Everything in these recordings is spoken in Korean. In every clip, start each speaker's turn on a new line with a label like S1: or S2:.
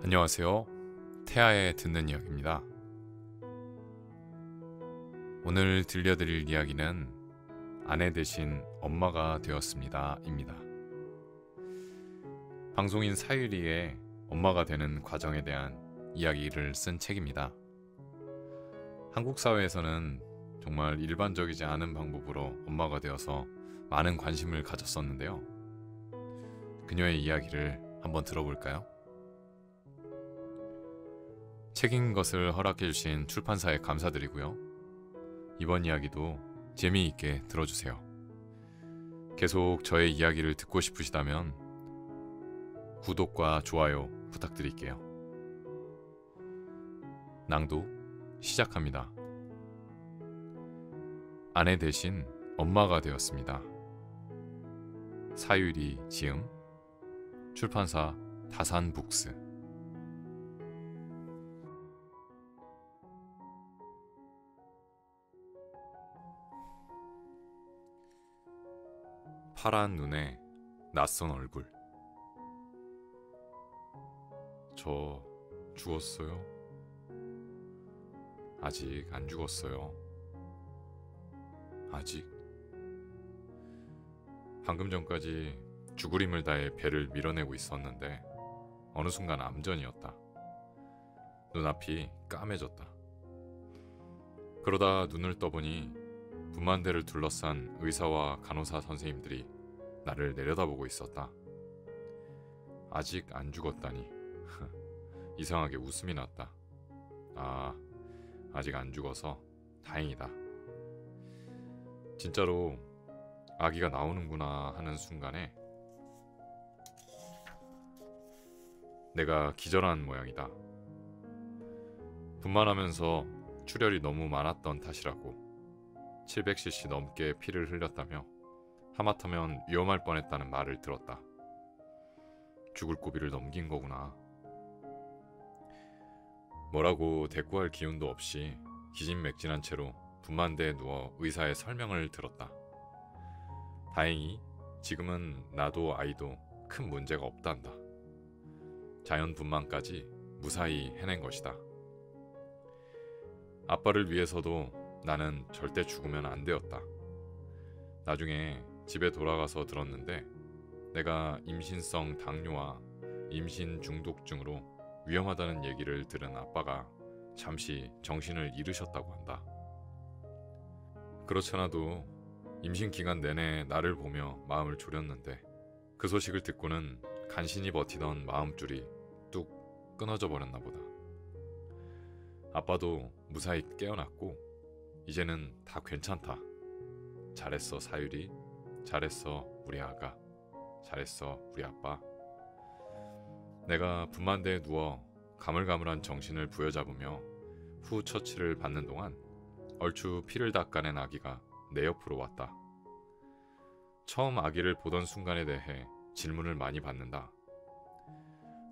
S1: 안녕하세요. 태아의 듣는 이야기입니다. 오늘 들려드릴 이야기는 아내 대신 엄마가 되었습니다 입니다. 방송인 사유리의 엄마가 되는 과정에 대한 이야기를 쓴 책입니다. 한국 사회에서는 정말 일반적이지 않은 방법으로 엄마가 되어서 많은 관심을 가졌었는데요. 그녀의 이야기를 한번 들어볼까요? 책인 것을 허락해주신 출판사에 감사드리고요. 이번 이야기도 재미있게 들어주세요. 계속 저의 이야기를 듣고 싶으시다면 구독과 좋아요 부탁드릴게요. 낭독 시작합니다. 아내 대신 엄마가 되었습니다. 사유리 지음, 출판사 다산북스. 파란 눈에 낯선 얼굴. 저 죽었어요? 아직 안 죽었어요. 아직. 방금 전까지 죽을 힘을 다해 배를 밀어내고 있었는데 어느 순간 암전이었다. 눈앞이 까매졌다. 그러다 눈을 떠보니 분만대를 둘러싼 의사와 간호사 선생님들이 나를 내려다보고 있었다. 아직 안 죽었다니. 이상하게 웃음이 났다. 아직 안 죽어서 다행이다. 진짜로 아기가 나오는구나 하는 순간에 내가 기절한 모양이다. 분만하면서 출혈이 너무 많았던 탓이라고 700cc 넘게 피를 흘렸다며 하마터면 위험할 뻔했다는 말을 들었다. 죽을 고비를 넘긴 거구나. 뭐라고 대꾸할 기운도 없이 기진맥진한 채로 분만대에 누워 의사의 설명을 들었다. 다행히 지금은 나도 아이도 큰 문제가 없단다. 자연 분만까지 무사히 해낸 것이다. 아빠를 위해서도 나는 절대 죽으면 안 되었다. 나중에 집에 돌아가서 들었는데 내가 임신성 당뇨와 임신 중독증으로 위험하다는 얘기를 들은 아빠가 잠시 정신을 잃으셨다고 한다. 그렇잖아도 임신 기간 내내 나를 보며 마음을 졸였는데 그 소식을 듣고는 간신히 버티던 마음줄이 뚝 끊어져 버렸나 보다. 아빠도 무사히 깨어났고 이제는 다 괜찮다. 잘했어 사유리, 잘했어 우리 아가, 잘했어 우리 아빠. 내가 분만대에 누워 가물가물한 정신을 부여잡으며 후 처치를 받는 동안 얼추 피를 닦아낸 아기가 내 옆으로 왔다. 처음 아기를 보던 순간에 대해 질문을 많이 받는다.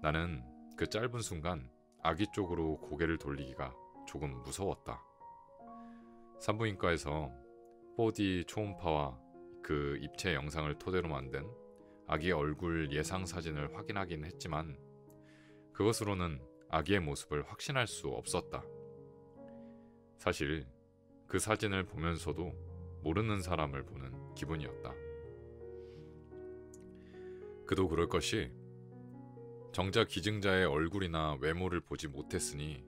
S1: 나는 그 짧은 순간 아기 쪽으로 고개를 돌리기가 조금 무서웠다. 산부인과에서 4D 초음파와 그 입체 영상을 토대로 만든 아기의 얼굴 예상 사진을 확인하긴 했지만 그것으로는 아기의 모습을 확신할 수 없었다. 사실 그 사진을 보면서도 모르는 사람을 보는 기분이었다. 그도 그럴 것이 정작 기증자의 얼굴이나 외모를 보지 못했으니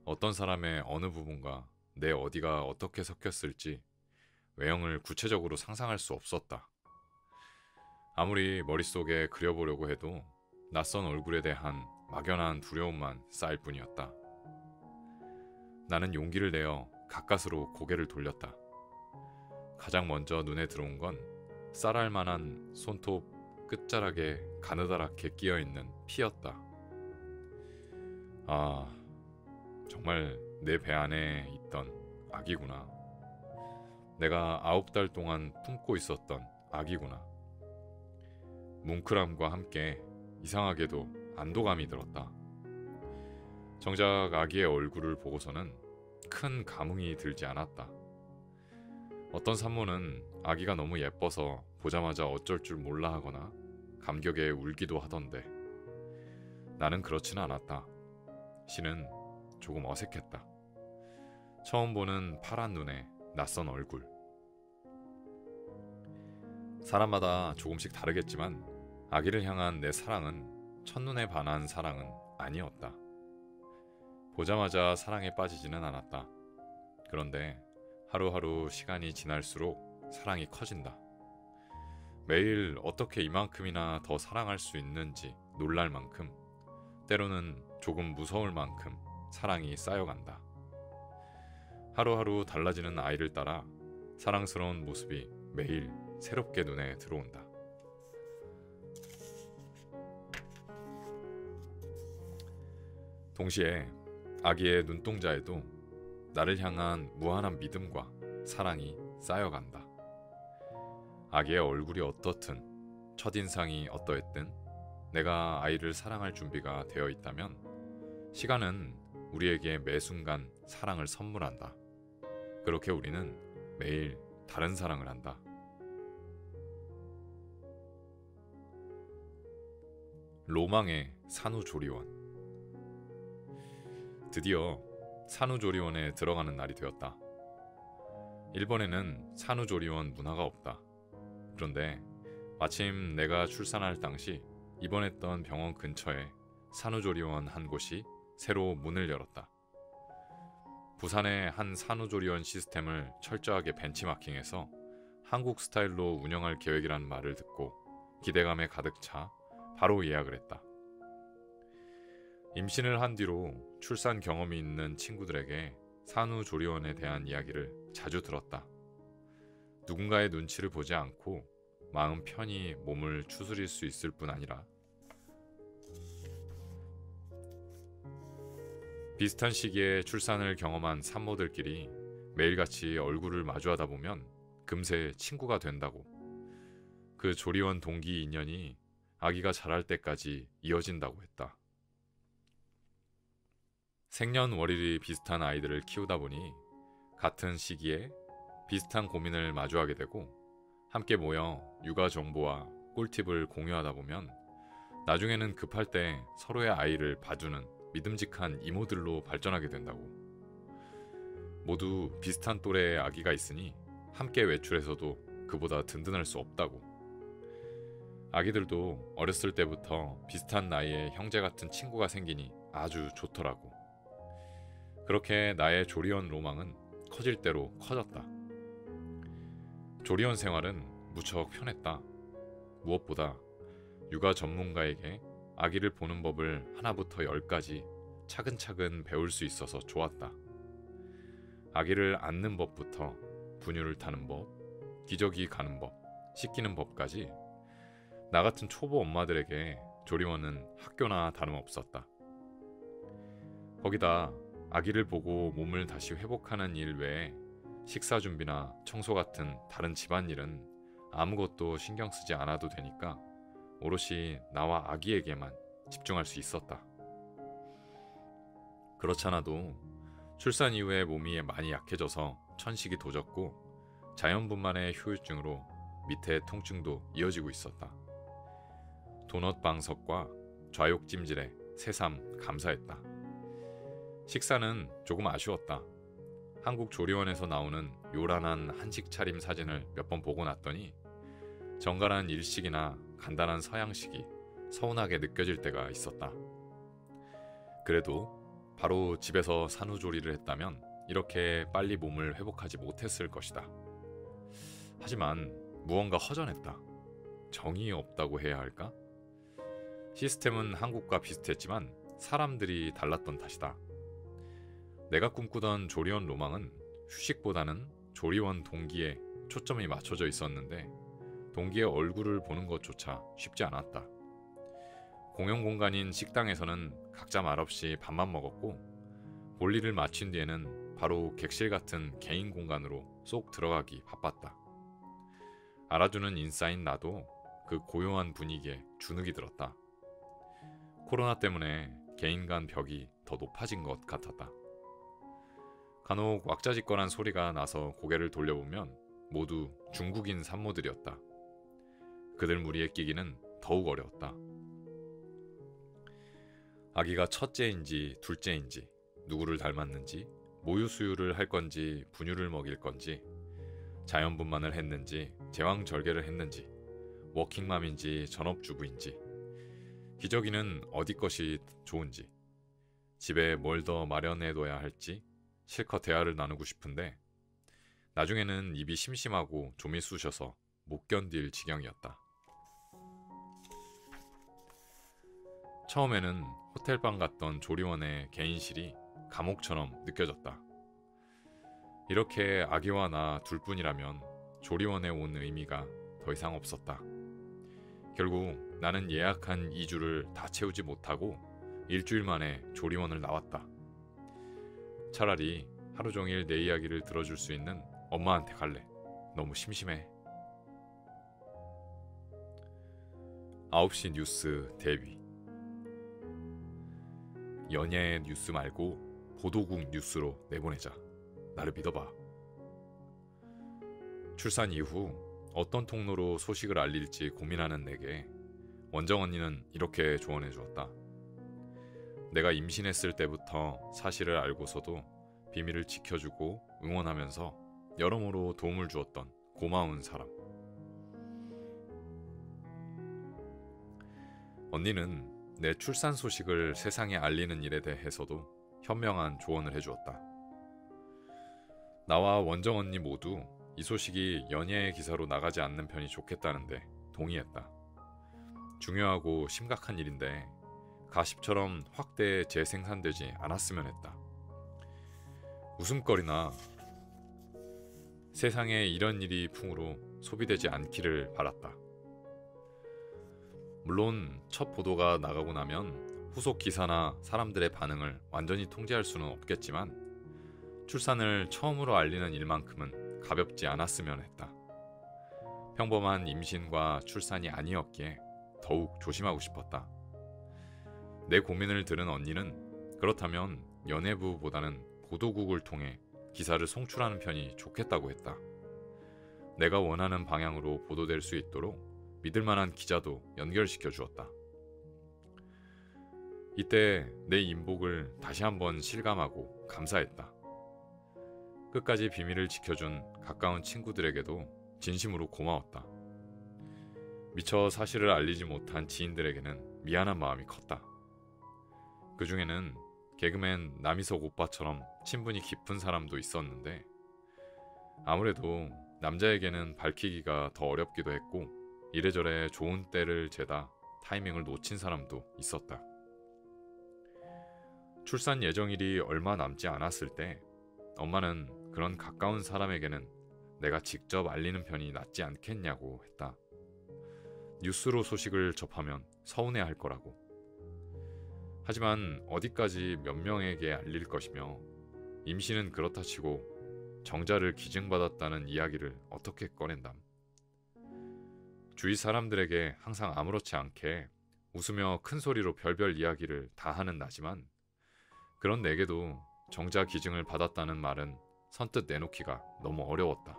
S1: 어떤 사람의 어느 부분과 내 어디가 어떻게 섞였을지 외형을 구체적으로 상상할 수 없었다. 아무리 머릿속에 그려보려고 해도 낯선 얼굴에 대한 막연한 두려움만 쌓일 뿐이었다. 나는 용기를 내어 가까스로 고개를 돌렸다. 가장 먼저 눈에 들어온 건 쌀알 만한 손톱 끝자락에 가느다랗게 끼어있는 피였다. 정말 내 배 안에 있던 아기구나. 내가 9달 동안 품고 있었던 아기구나. 뭉클함과 함께 이상하게도 안도감이 들었다. 정작 아기의 얼굴을 보고서는 큰 감흥이 들지 않았다. 어떤 산모는 아기가 너무 예뻐서 보자마자 어쩔 줄 몰라 하거나 감격에 울기도 하던데 나는 그렇지는 않았다. 시는 조금 어색했다. 처음 보는 파란 눈에 낯선 얼굴. 사람마다 조금씩 다르겠지만 아기를 향한 내 사랑은 첫눈에 반한 사랑은 아니었다. 보자마자 사랑에 빠지지는 않았다. 그런데 하루하루 시간이 지날수록 사랑이 커진다. 매일 어떻게 이만큼이나 더 사랑할 수 있는지 놀랄 만큼, 때로는 조금 무서울 만큼 사랑이 쌓여간다. 하루하루 달라지는 아이를 따라 사랑스러운 모습이 매일 새롭게 눈에 들어온다. 동시에 아기의 눈동자에도 나를 향한 무한한 믿음과 사랑이 쌓여간다. 아기의 얼굴이 어떻든, 첫인상이 어떠했든 내가 아이를 사랑할 준비가 되어 있다면 시간은 우리에게 매 순간 사랑을 선물한다. 그렇게 우리는 매일 다른 사랑을 한다. 로망의 산후조리원. 드디어 산후조리원에 들어가는 날이 되었다. 일본에는 산후조리원 문화가 없다. 그런데 마침 내가 출산할 당시 입원했던 병원 근처에 산후조리원 한 곳이 새로 문을 열었다. 부산의 한 산후조리원 시스템을 철저하게 벤치마킹해서 한국 스타일로 운영할 계획이란 말을 듣고 기대감에 가득 차 바로 예약을 했다. 임신을 한 뒤로 출산 경험이 있는 친구들에게 산후조리원에 대한 이야기를 자주 들었다. 누군가의 눈치를 보지 않고 마음 편히 몸을 추스릴 수 있을 뿐 아니라 비슷한 시기에 출산을 경험한 산모들끼리 매일같이 얼굴을 마주하다 보면 금세 친구가 된다고. 그 조리원 동기 인연이 아기가 자랄 때까지 이어진다고 했다. 생년월일이 비슷한 아이들을 키우다 보니 같은 시기에 비슷한 고민을 마주하게 되고 함께 모여 육아 정보와 꿀팁을 공유하다 보면 나중에는 급할 때 서로의 아이를 봐주는 믿음직한 이모들로 발전하게 된다고. 모두 비슷한 또래의 아기가 있으니 함께 외출해서도 그보다 든든할 수 없다고. 아기들도 어렸을 때부터 비슷한 나이에 형제 같은 친구가 생기니 아주 좋더라고. 그렇게 나의 조리원 로망은 커질 대로 커졌다. 조리원 생활은 무척 편했다. 무엇보다 육아 전문가에게 아기를 보는 법을 하나부터 열까지 차근차근 배울 수 있어서 좋았다. 아기를 안는 법부터 분유를 타는 법, 기저귀 가는 법, 씻기는 법까지 나 같은 초보 엄마들에게 조리원은 학교나 다름없었다. 거기다 아기를 보고 몸을 다시 회복하는 일 외에 식사 준비나 청소 같은 다른 집안일은 아무것도 신경 쓰지 않아도 되니까 오롯이 나와 아기에게만 집중할 수 있었다. 그렇잖아도 출산 이후에 몸이 많이 약해져서 천식이 도졌고 자연분만의 후유증으로 밑에 통증도 이어지고 있었다. 도넛 방석과 좌욕 찜질에 새삼 감사했다. 식사는 조금 아쉬웠다. 한국 조리원에서 나오는 요란한 한식 차림 사진을 몇 번 보고 났더니 정갈한 일식이나 간단한 서양식이 서운하게 느껴질 때가 있었다. 그래도 바로 집에서 산후조리를 했다면 이렇게 빨리 몸을 회복하지 못했을 것이다. 하지만 무언가 허전했다. 정이 없다고 해야 할까? 시스템은 한국과 비슷했지만 사람들이 달랐던 탓이다. 내가 꿈꾸던 조리원 로망은 휴식보다는 조리원 동기에 초점이 맞춰져 있었는데 동기의 얼굴을 보는 것조차 쉽지 않았다. 공용 공간인 식당에서는 각자 말없이 밥만 먹었고 볼일을 마친 뒤에는 바로 객실 같은 개인 공간으로 쏙 들어가기 바빴다. 알아주는 인싸인 나도 그 고요한 분위기에 주눅이 들었다. 코로나 때문에 개인 간 벽이 더 높아진 것 같았다. 간혹 왁자지껄한 소리가 나서 고개를 돌려보면 모두 중국인 산모들이었다. 그들 무리에 끼기는 더욱 어려웠다. 아기가 첫째인지 둘째인지, 누구를 닮았는지, 모유 수유를 할 건지 분유를 먹일 건지, 자연분만을 했는지 제왕절개를 했는지, 워킹맘인지 전업주부인지, 기저귀는 어디 것이 좋은지, 집에 뭘 더 마련해둬야 할지 실컷 대화를 나누고 싶은데 나중에는 입이 심심하고 좀이 쑤셔서 못 견딜 지경이었다. 처음에는 호텔방 갔던 조리원의 개인실이 감옥처럼 느껴졌다. 이렇게 아기와 나 둘뿐이라면 조리원에 온 의미가 더 이상 없었다. 결국 나는 예약한 2주를 다 채우지 못하고 일주일 만에 조리원을 나왔다. 차라리 하루 종일 내 이야기를 들어줄 수 있는 엄마한테 갈래. 너무 심심해. 9시 뉴스 데뷔. 연예의 뉴스 말고 보도국 뉴스로 내보내자. 나를 믿어봐. 출산 이후 어떤 통로로 소식을 알릴지 고민하는 내게 원정 언니는 이렇게 조언해 주었다. 내가 임신했을 때부터 사실을 알고서도 비밀을 지켜주고 응원하면서 여러모로 도움을 주었던 고마운 사람. 언니는 내 출산 소식을 세상에 알리는 일에 대해서도 현명한 조언을 해주었다. 나와 원정 언니 모두 이 소식이 연예의 기사로 나가지 않는 편이 좋겠다는데 동의했다. 중요하고 심각한 일인데 가십처럼 확대 재생산되지 않았으면 했다. 웃음거리나 세상에 이런 일이 풍으로 소비되지 않기를 바랐다. 물론 첫 보도가 나가고 나면 후속 기사나 사람들의 반응을 완전히 통제할 수는 없겠지만 출산을 처음으로 알리는 일만큼은 가볍지 않았으면 했다. 평범한 임신과 출산이 아니었기에 더욱 조심하고 싶었다. 내 고민을 들은 언니는 그렇다면 연예부보다는 보도국을 통해 기사를 송출하는 편이 좋겠다고 했다. 내가 원하는 방향으로 보도될 수 있도록 믿을 만한 기자도 연결시켜 주었다. 이때 내 인복을 다시 한번 실감하고 감사했다. 끝까지 비밀을 지켜준 가까운 친구들에게도 진심으로 고마웠다. 미처 사실을 알리지 못한 지인들에게는 미안한 마음이 컸다. 그 중에는 개그맨 남희석 오빠처럼 친분이 깊은 사람도 있었는데 아무래도 남자에게는 밝히기가 더 어렵기도 했고 이래저래 좋은 때를 재다 타이밍을 놓친 사람도 있었다. 출산 예정일이 얼마 남지 않았을 때 엄마는 그런 가까운 사람에게는 내가 직접 알리는 편이 낫지 않겠냐고 했다. 뉴스로 소식을 접하면 서운해할 거라고. 하지만 어디까지 몇 명에게 알릴 것이며 임신은 그렇다 치고 정자를 기증받았다는 이야기를 어떻게 꺼낸담. 주위 사람들에게 항상 아무렇지 않게 웃으며 큰 소리로 별별 이야기를 다 하는 나지만 그런 내게도 정자 기증을 받았다는 말은 선뜻 내놓기가 너무 어려웠다.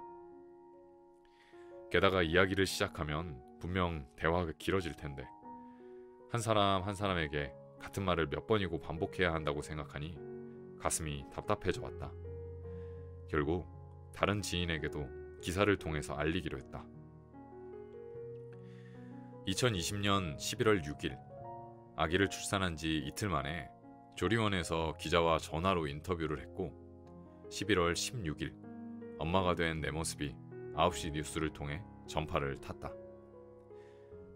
S1: 게다가 이야기를 시작하면 분명 대화가 길어질 텐데 한 사람 한 사람에게 같은 말을 몇 번이고 반복해야 한다고 생각하니 가슴이 답답해져 왔다. 결국 다른 지인에게도 기사를 통해서 알리기로 했다. 2020년 11월 6일 아기를 출산한 지 이틀 만에 조리원에서 기자와 전화로 인터뷰를 했고 11월 16일 엄마가 된 내 모습이 9시 뉴스를 통해 전파를 탔다.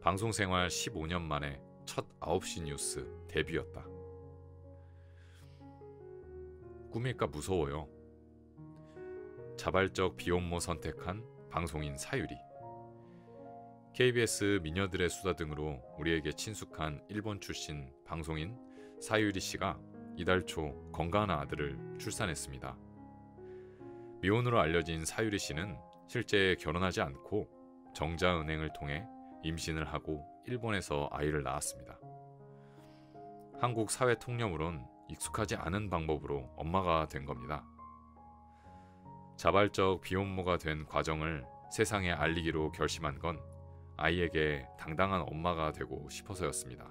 S1: 방송생활 15년 만에 첫 9시 뉴스 데뷔였다. 꿈일까 무서워요. 자발적 비혼모 선택한 방송인 사유리. KBS 미녀들의 수다 등으로 우리에게 친숙한 일본 출신 방송인 사유리 씨가 이달 초 건강한 아들을 출산했습니다. 미혼으로 알려진 사유리 씨는 실제 결혼하지 않고 정자은행을 통해 임신을 하고 일본에서 아이를 낳았습니다. 한국 사회 통념으론 익숙하지 않은 방법으로 엄마가 된 겁니다. 자발적 비혼모가 된 과정을 세상에 알리기로 결심한 건 아이에게 당당한 엄마가 되고 싶어서였습니다.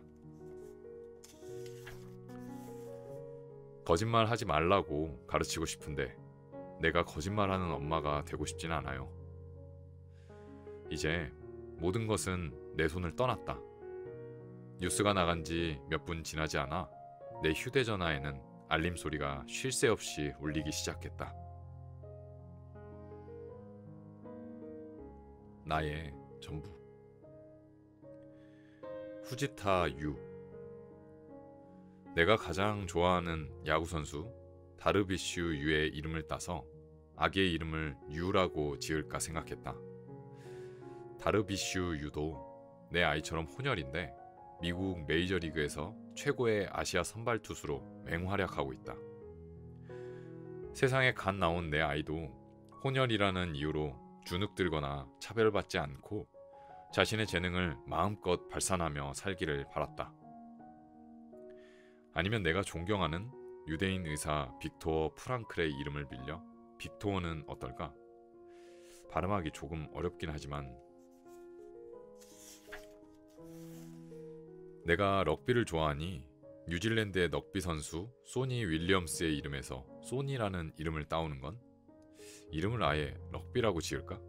S1: 거짓말 하지 말라고 가르치고 싶은데 내가 거짓말하는 엄마가 되고 싶진 않아요. 이제 모든 것은 내 손을 떠났다. 뉴스가 나간 지 몇 분 지나지 않아 내 휴대전화에는 알림 소리가 쉴 새 없이 울리기 시작했다. 나의 전부. 후지타 유. 내가 가장 좋아하는 야구선수 다르비슈 유의 이름을 따서 아기의 이름을 유라고 지을까 생각했다. 다르비슈 유도 내 아이처럼 혼혈인데 미국 메이저리그에서 최고의 아시아 선발 투수로 맹활약하고 있다. 세상에 갓 나온 내 아이도 혼혈이라는 이유로 주눅들거나 차별받지 않고 자신의 재능을 마음껏 발산하며 살기를 바랐다. 아니면 내가 존경하는 유대인 의사 빅토어 프랑클의 이름을 빌려 빅토어는 어떨까? 발음하기 조금 어렵긴 하지만 내가 럭비를 좋아하니 뉴질랜드의 럭비 선수 소니 윌리엄스의 이름에서 소니라는 이름을 따오는 건 이름을 아예 럭비라고 지을까?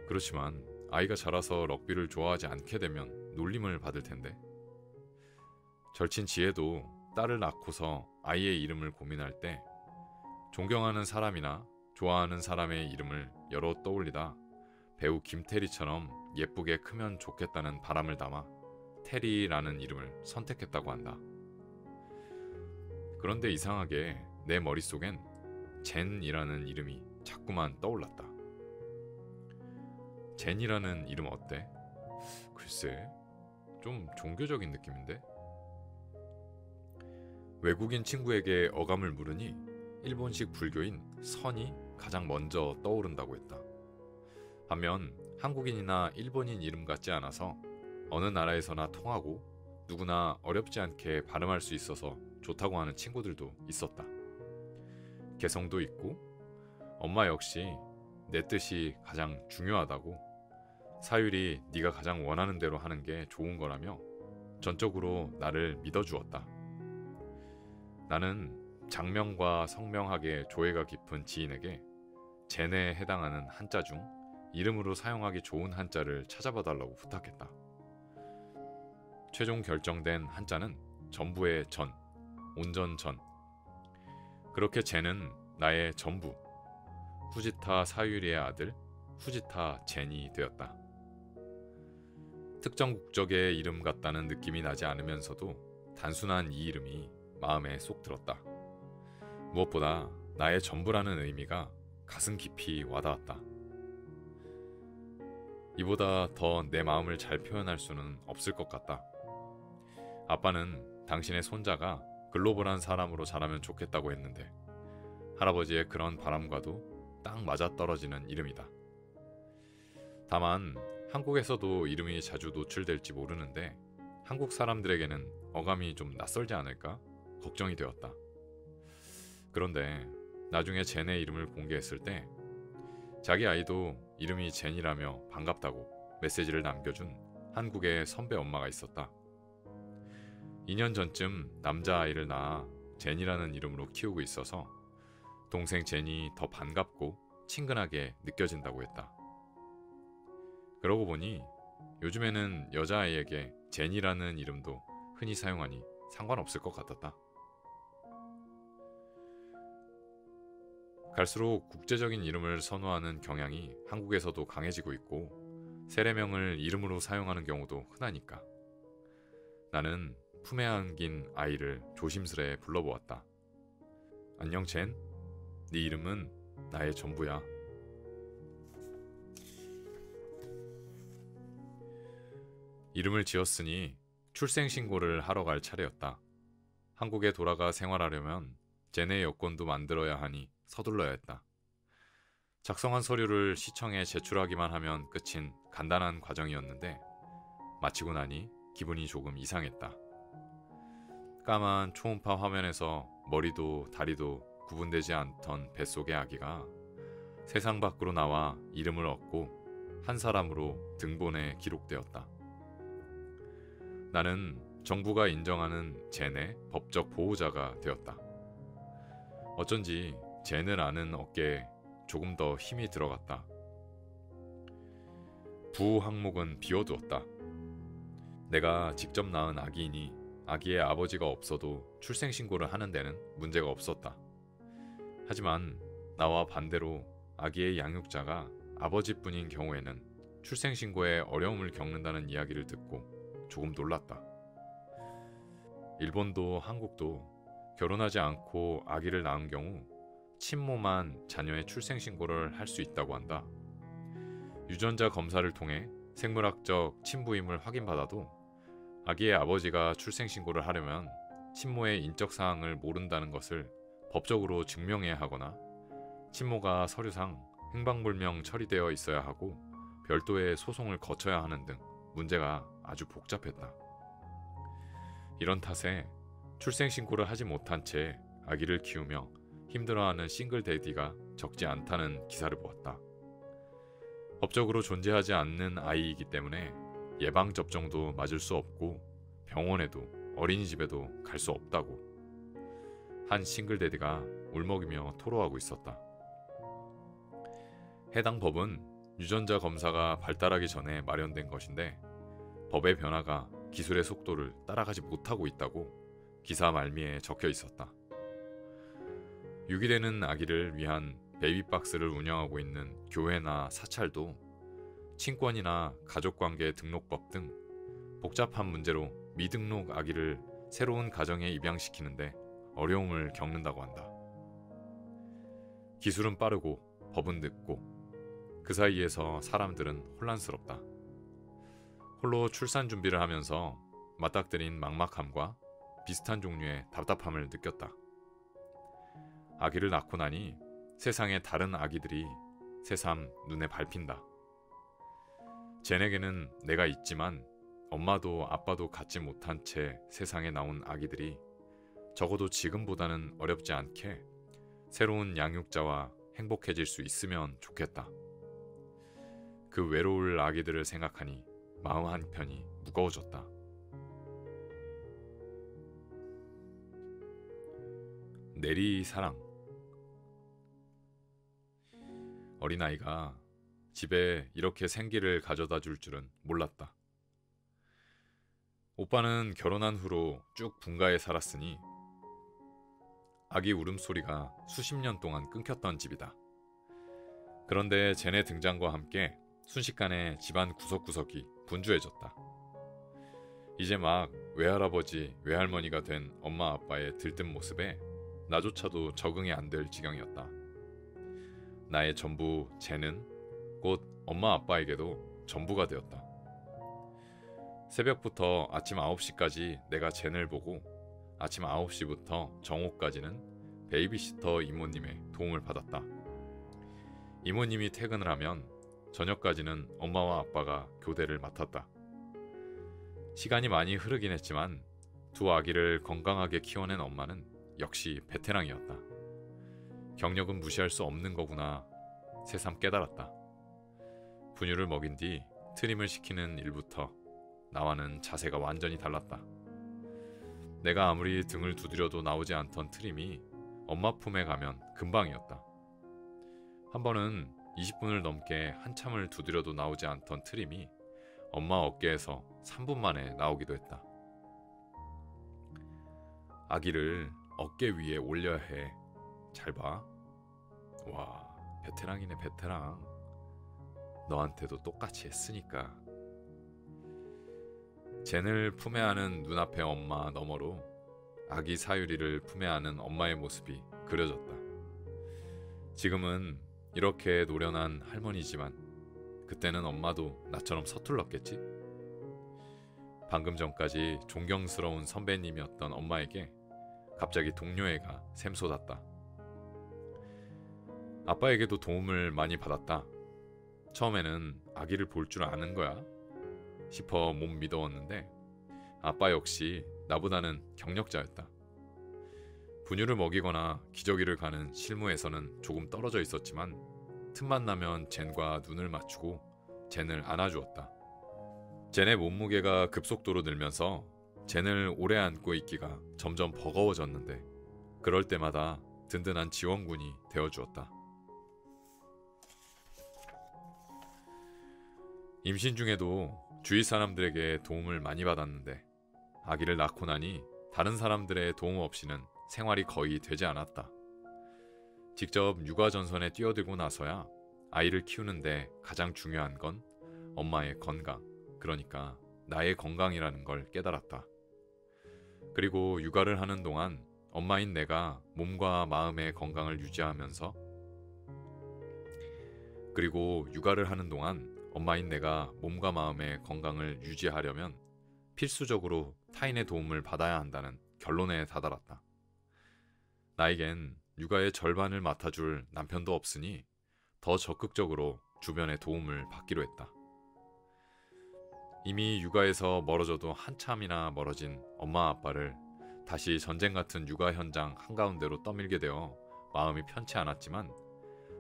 S1: 그렇지만 아이가 자라서 럭비를 좋아하지 않게 되면 놀림을 받을 텐데. 절친 지혜도 딸을 낳고서 아이의 이름을 고민할 때 존경하는 사람이나 좋아하는 사람의 이름을 여러 떠올리다 배우 김태리처럼 예쁘게 크면 좋겠다는 바람을 담아 테리라는 이름을 선택했다고 한다. 그런데 이상하게 내 머릿속엔 젠이라는 이름이 자꾸만 떠올랐다. 젠이라는 이름 어때? 글쎄, 좀 종교적인 느낌인데? 외국인 친구에게 어감을 물으니 일본식 불교인 선이 가장 먼저 떠오른다고 했다. 반면 한국인이나 일본인 이름 같지 않아서 어느 나라에서나 통하고 누구나 어렵지 않게 발음할 수 있어서 좋다고 하는 친구들도 있었다. 개성도 있고 엄마 역시 내 뜻이 가장 중요하다고 사율이 네가 가장 원하는 대로 하는 게 좋은 거라며 전적으로 나를 믿어주었다. 나는 장명과 성명학에 조예가 깊은 지인에게 젠에 해당하는 한자 중 이름으로 사용하기 좋은 한자를 찾아봐달라고 부탁했다. 최종 결정된 한자는 전부의 전, 온전 전. 그렇게 젠은 나의 전부, 후지타 사유리의 아들 후지타 젠이 되었다. 특정 국적의 이름 같다는 느낌이 나지 않으면서도 단순한 이 이름이 마음에 쏙 들었다. 무엇보다 나의 전부라는 의미가 가슴 깊이 와닿았다. 이보다 더 내 마음을 잘 표현할 수는 없을 것 같다. 아빠는 당신의 손자가 글로벌한 사람으로 자라면 좋겠다고 했는데 할아버지의 그런 바람과도 딱 맞아떨어지는 이름이다. 다만 한국에서도 이름이 자주 노출될지 모르는데 한국 사람들에게는 어감이 좀 낯설지 않을까 걱정이 되었다. 그런데 나중에 젠의 이름을 공개했을 때 자기 아이도 이름이 젠이라며 반갑다고 메시지를 남겨준 한국의 선배 엄마가 있었다. 2년 전쯤 남자아이를 낳아 젠이라는 이름으로 키우고 있어서 동생 젠이 더 반갑고 친근하게 느껴진다고 했다. 그러고 보니 요즘에는 여자아이에게 젠이라는 이름도 흔히 사용하니 상관없을 것 같았다. 갈수록 국제적인 이름을 선호하는 경향이 한국에서도 강해지고 있고 세례명을 이름으로 사용하는 경우도 흔하니까 나는 품에 안긴 아이를 조심스레 불러보았다. 안녕 젠, 네 이름은 나의 전부야. 이름을 지었으니 출생신고를 하러 갈 차례였다. 한국에 돌아가 생활하려면 젠의 여권도 만들어야 하니 서둘러야 했다. 작성한 서류를 시청에 제출하기만 하면 끝인 간단한 과정이었는데 마치고 나니 기분이 조금 이상했다. 까만 초음파 화면에서 머리도 다리도 구분되지 않던 뱃속의 아기가 세상 밖으로 나와 이름을 얻고 한 사람으로 등본에 기록되었다. 나는 정부가 인정하는 젠의 법적 보호자가 되었다. 어쩐지 젠을 아는 어깨에 조금 더 힘이 들어갔다. 부호 항목은 비워두었다. 내가 직접 낳은 아기이니 아기의 아버지가 없어도 출생신고를 하는 데는 문제가 없었다. 하지만 나와 반대로 아기의 양육자가 아버지뿐인 경우에는 출생신고에 어려움을 겪는다는 이야기를 듣고 조금 놀랐다. 일본도 한국도 결혼하지 않고 아기를 낳은 경우 친모만 자녀의 출생신고를 할 수 있다고 한다. 유전자 검사를 통해 생물학적 친부임을 확인받아도 아기의 아버지가 출생신고를 하려면 친모의 인적사항을 모른다는 것을 법적으로 증명해야 하거나 친모가 서류상 행방불명 처리되어 있어야 하고 별도의 소송을 거쳐야 하는 등 문제가 아주 복잡했다. 이런 탓에 출생신고를 하지 못한 채 아기를 키우며 힘들어하는 싱글 데디가 적지 않다는 기사를 보았다. 법적으로 존재하지 않는 아이이기 때문에 예방접종도 맞을 수 없고 병원에도 어린이집에도 갈 수 없다고 한 싱글데디가 울먹이며 토로하고 있었다. 해당 법은 유전자 검사가 발달하기 전에 마련된 것인데 법의 변화가 기술의 속도를 따라가지 못하고 있다고 기사 말미에 적혀 있었다. 유기되는 아기를 위한 베이비박스를 운영하고 있는 교회나 사찰도 친권이나 가족관계 등록법 등 복잡한 문제로 미등록 아기를 새로운 가정에 입양시키는데 어려움을 겪는다고 한다. 기술은 빠르고 법은 늦고 그 사이에서 사람들은 혼란스럽다. 홀로 출산 준비를 하면서 맞닥뜨린 막막함과 비슷한 종류의 답답함을 느꼈다. 아기를 낳고 나니 세상에 다른 아기들이 새삼 눈에 밟힌다. 젠에게는 내가 있지만 엄마도 아빠도 갖지 못한 채 세상에 나온 아기들이 적어도 지금보다는 어렵지 않게 새로운 양육자와 행복해질 수 있으면 좋겠다. 그 외로울 아기들을 생각하니 마음 한편이 무거워졌다. 내리 사랑. 어린아이가 집에 이렇게 생기를 가져다 줄 줄은 몰랐다. 오빠는 결혼한 후로 쭉 분가에 살았으니 아기 울음소리가 수십 년 동안 끊겼던 집이다. 그런데 젠의 등장과 함께 순식간에 집안 구석구석이 분주해졌다. 이제 막 외할아버지, 외할머니가 된 엄마 아빠의 들뜬 모습에 나조차도 적응이 안 될 지경이었다. 나의 전부 젠은 곧 엄마 아빠에게도 전부가 되었다. 새벽부터 아침 9시까지 내가 젠을 보고 아침 9시부터 정오까지는 베이비시터 이모님의 도움을 받았다. 이모님이 퇴근을 하면 저녁까지는 엄마와 아빠가 교대를 맡았다. 시간이 많이 흐르긴 했지만 두 아기를 건강하게 키워낸 엄마는 역시 베테랑이었다. 경력은 무시할 수 없는 거구나 새삼 깨달았다. 분유를 먹인 뒤 트림을 시키는 일부터 나와는 자세가 완전히 달랐다. 내가 아무리 등을 두드려도 나오지 않던 트림이 엄마 품에 가면 금방이었다. 한 번은 20분을 넘게 한참을 두드려도 나오지 않던 트림이 엄마 어깨에서 3분 만에 나오기도 했다. 아기를 어깨 위에 올려야 해. 잘 봐. 와, 베테랑이네 베테랑. 너한테도 똑같이 했으니까. 젠을 품에 안은 눈앞의 엄마 너머로 아기 사유리를 품에 안은 엄마의 모습이 그려졌다. 지금은 이렇게 노련한 할머니지만 그때는 엄마도 나처럼 서툴렀겠지? 방금 전까지 존경스러운 선배님이었던 엄마에게 갑자기 동료애가 샘솟았다. 아빠에게도 도움을 많이 받았다. 처음에는 아기를 볼 줄 아는 거야 싶어 못 믿어왔는데 아빠 역시 나보다는 경력자였다. 분유를 먹이거나 기저귀를 가는 실무에서는 조금 떨어져 있었지만 틈만 나면 젠과 눈을 맞추고 젠을 안아주었다. 젠의 몸무게가 급속도로 늘면서 젠을 오래 안고 있기가 점점 버거워졌는데 그럴 때마다 든든한 지원군이 되어주었다. 임신 중에도 주위 사람들에게 도움을 많이 받았는데 아기를 낳고 나니 다른 사람들의 도움 없이는 생활이 거의 되지 않았다. 직접 육아 전선에 뛰어들고 나서야 아이를 키우는데 가장 중요한 건 엄마의 건강, 그러니까 나의 건강이라는 걸 깨달았다. 그리고 육아를 하는 동안 엄마인 내가 몸과 마음의 건강을 유지하면서 유지하려면 필수적으로 타인의 도움을 받아야 한다는 결론에 다다랐다. 나에겐 육아의 절반을 맡아줄 남편도 없으니 더 적극적으로 주변의 도움을 받기로 했다. 이미 육아에서 멀어져도 한참이나 멀어진 엄마 아빠를 다시 전쟁 같은 육아 현장 한가운데로 떠밀게 되어 마음이 편치 않았지만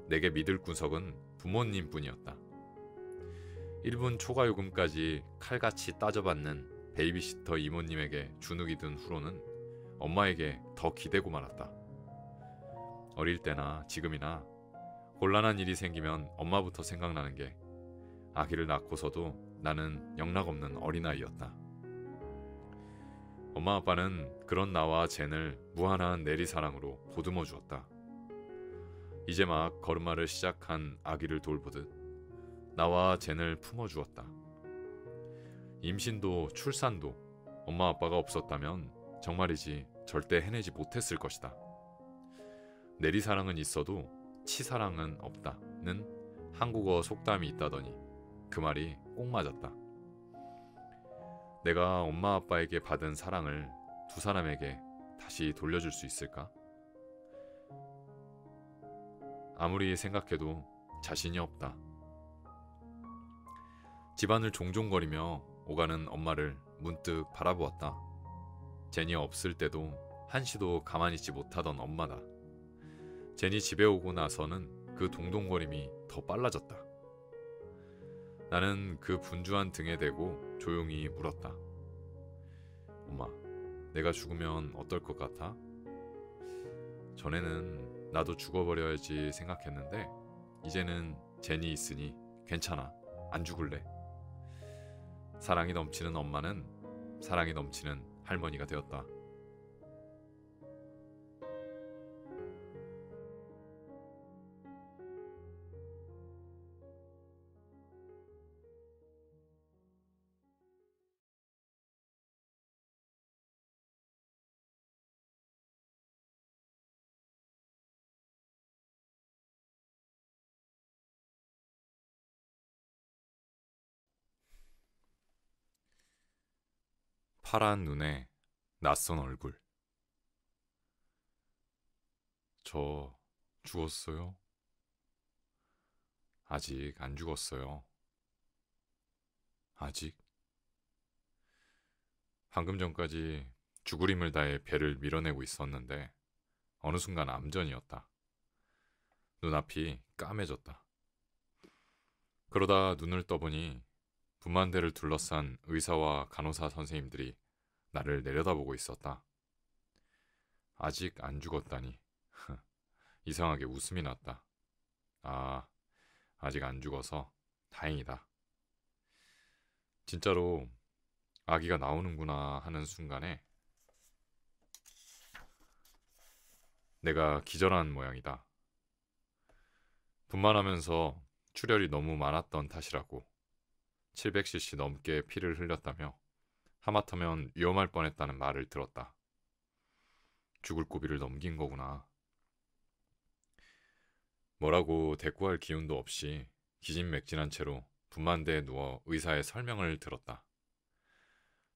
S1: 내게 믿을 구석은 부모님뿐이었다. 1분 초과 요금까지 칼같이 따져받는 베이비시터 이모님에게 주눅이 든 후로는 엄마에게 더 기대고 말았다. 어릴 때나 지금이나 곤란한 일이 생기면 엄마부터 생각나는 게 아기를 낳고서도 나는 영락없는 어린아이였다. 엄마 아빠는 그런 나와 젠을 무한한 내리사랑으로 보듬어 주었다. 이제 막 걸음마를 시작한 아기를 돌보듯 나와 젠을 품어주었다. 임신도 출산도 엄마 아빠가 없었다면 정말이지 절대 해내지 못했을 것이다. 내리사랑은 있어도 치사랑은 없다는 한국어 속담이 있다더니 그 말이 꼭 맞았다. 내가 엄마 아빠에게 받은 사랑을 두 사람에게 다시 돌려줄 수 있을까? 아무리 생각해도 자신이 없다. 집안을 종종거리며 오가는 엄마를 문득 바라보았다. 제니 없을 때도 한시도 가만히 있지 못하던 엄마다. 제니 집에 오고 나서는 그 동동거림이 더 빨라졌다. 나는 그 분주한 등에 대고 조용히 물었다. 엄마, 내가 죽으면 어떨 것 같아? 전에는 나도 죽어버려야지 생각했는데 이제는 제니 있으니 괜찮아. 안 죽을래. 사랑이 넘치는 엄마는 사랑이 넘치는 할머니가 되었다. 파란 눈에 낯선 얼굴. 저 죽었어요? 아직 안 죽었어요. 아직? 방금 전까지 죽을 힘을 다해 배를 밀어내고 있었는데 어느 순간 암전이었다. 눈앞이 까매졌다. 그러다 눈을 떠보니 분만대를 둘러싼 의사와 간호사 선생님들이 나를 내려다보고 있었다. 아직 안 죽었다니. 이상하게 웃음이 났다. 아, 아직 안 죽어서 다행이다. 진짜로 아기가 나오는구나 하는 순간에 내가 기절한 모양이다. 분만하면서 출혈이 너무 많았던 탓이라고 700cc 넘게 피를 흘렸다며 하마터면 위험할 뻔했다는 말을 들었다. 죽을 고비를 넘긴 거구나. 뭐라고 대꾸할 기운도 없이 기진맥진한 채로 분만대에 누워 의사의 설명을 들었다.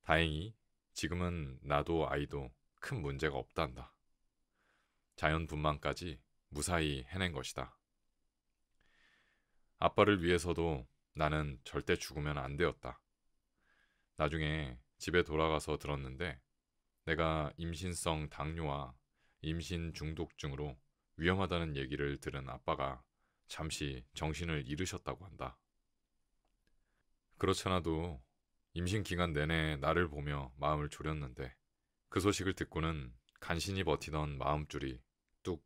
S1: 다행히 지금은 나도 아이도 큰 문제가 없단다. 자연 분만까지 무사히 해낸 것이다. 아빠를 위해서도 나는 절대 죽으면 안 되었다. 나중에 집에 돌아가서 들었는데 내가 임신성 당뇨와 임신 중독증으로 위험하다는 얘기를 들은 아빠가 잠시 정신을 잃으셨다고 한다. 그렇잖아도 임신 기간 내내 나를 보며 마음을 졸였는데 그 소식을 듣고는 간신히 버티던 마음줄이 뚝